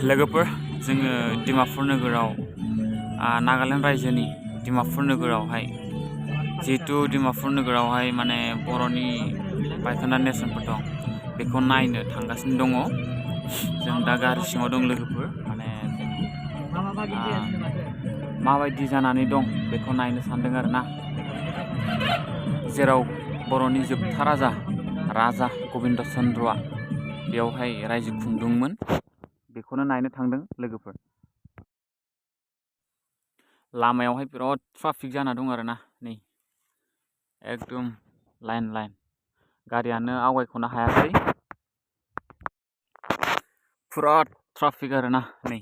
लोगोफोर जोङो डिमापुर नोगोराव नागालेण्ड रायजोनि डिमापुर नोगोरावहाय जिहेतु डिमापुर नोगोरावहाय माने बर'नि बायखोन्दा नेरसोनफोर दं बेखौ नायनो थांगासिनो दङ। जों दा गारि सिङाव दं लोगोफोर माने माबायदि जानानै दं बेखौ नायनो सानदों आरोना। जेराव बर'नि जोबथा राजा गबिन्द चन्द्रआ बेयावहाय रायजो खुंदोंमोन बेखौनो नायनो थांदों लोगोफोर। लामायावहाय बिराद ट्राफिक जाना दं आरोना, नै एकदम लाइन गारियानो आवगायख'नो हायाखै, फुरा ट्राफिक आरोना। नै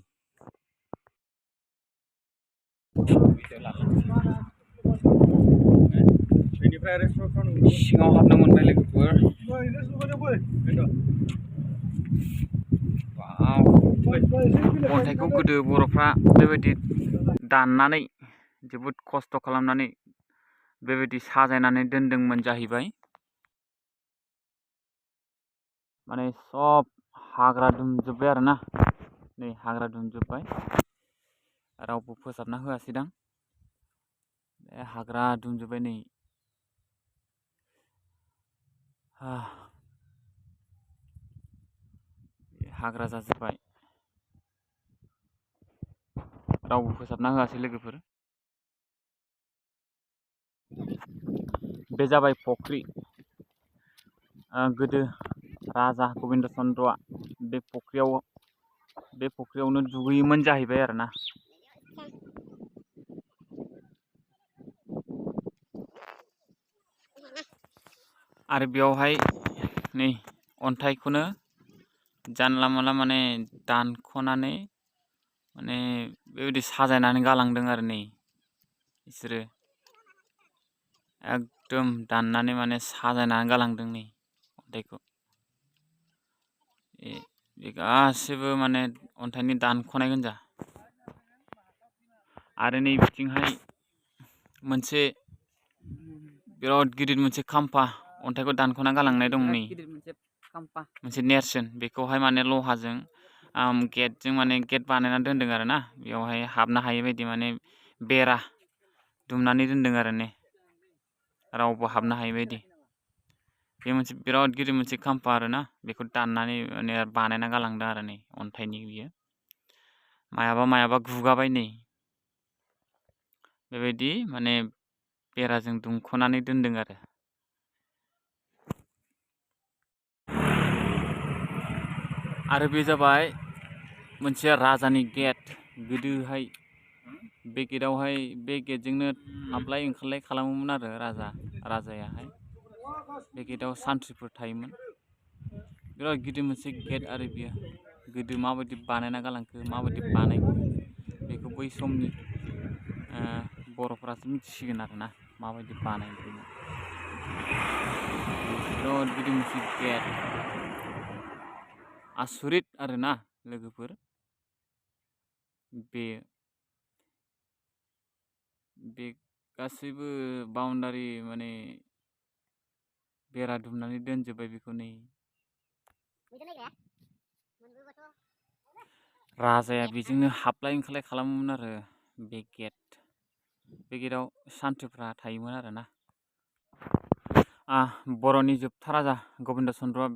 सिङाव हाबनो मोनबाय लोगोफोर। अन्थाइखौ गोदो बर'फ्रा बेबायदि दाननानै जोबोद खस्थ' खालामनानै बेबायदि साजायनानै दोनदोंमोन जाहैबाय। माने सब हाग्रा दुमजोब्बाय आरोना, नै हाग्रा दुमजोब्बाय, रावबो फोसाबना होआसैदां, हाग्रा दुमजोब्बाय नै। हाग्रा जाजोब्बाय, रावबो फोसाबना होआसै लोगोफोर। बे जाबाय फख्रि। गोदो राजा गबिन्द चन्द्रआ बे फख्रियावनो दुगैयोमोन जाहैबाय आरोना। आरो बेयावहाय नै अन्थाइखौनो जानला मानला माने दानख'नानै माने बेबायदि साजायनानै गालांदों आरो नै बिसोरो एकदम दाननानै माने साजायनानै गालांदों नै अन्थाइखौ। बे गासिबो माने अन्थाइनि दानख'नाय गोजा। आरो नै बिथिंहाय मोनसे बिराद गिदिर मोनसे खाम्फा अन्थाइखौ दानख'ना गालांनाय दं नै, मोनसे नेरसोन। बेखौहाय माने लहाजों गेटजों माने गेट बानायना दोनदों आरोना, बेयावहाय हाबनो हायै बायदि माने बेरा दुमनानै दोनदों आरो ने, रावबो हाबनो हायै बायदि। बे मोनसे बिराद गिदिर मोनसे खाम्फा आरोना, बेखौ दाननानै माने बानायना गालांदों आरो नै अन्थाइनि। बियो मायाबा गुगाबाय नै, बेबायदि माने बेराजों दुमख'नानै दोनदों आरो। आरो बे जाबाय मोनसे राजानि गेट। गोदोहाय बे गेटजोंनो हाबलाय ओंखारलाय खालामोमोन आरो राजायाहाय। बे गेटआव सान्थ्रिफोर थायोमोन। बिराद गिदिर मोनसे गेट आरो बियो। गोदो माबायदि बानायना गालांखो, माबायदि बानायखो, बेखौ बै समनि बर'फोरासो मिथिसिगोन आरोना, माबायदि बानायदोंमोन। बिराद गिदिर मोनसे गेट, आसरित आरोना लोगोफोर। बे गासैबो बाउन्डारि माने बेरा दुमनानै दोनजोब्बाय बेखौ नै। राजाया बेजोंनो हाबलाय ओंखारलाय खालामोमोन आरो। बे गेटआव सान्थ्रिफ्रा थायोमोन आरोना। बर'नि जोबथा राजा गबिन्द चन्द्रआ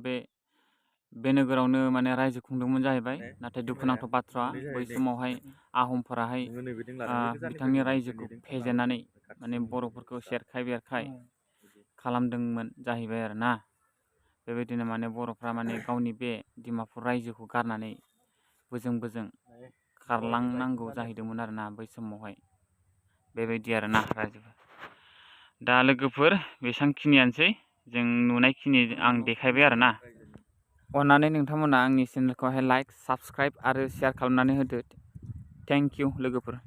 बे नोगोरावनो माने रायजो खुंदोंमोन जाहैबाय। नाथाय दुखुनांथाव बाथ्रा, बै समावहाय आहमफोराहाय बिथांनि रायजोखौ फेजेननानै माने बर'फोरखौ सेरखाय बेरखाय खालामदोंमोन जाहैबाय आरोना। बेबायदिनो माने बर'फ्रा माने गावनि बे डिमापुर रायजोखौ गारनानै बोजों खारलांनांगौ जाहैदोंमोन आरोना बै समावहाय। बेबायदि आरोना रायजोफोर। दा लोगोफोर बेसांखिनियानोसै, जों नुनायखिनि आं देखायबाय आरोना। अन्नानै नोंथांमोना आंनि चेनेलखौहाय लाइक, साबस्क्राइब आरो शेयार खालामनानै होदो। थेंक इउ लोगोफोर।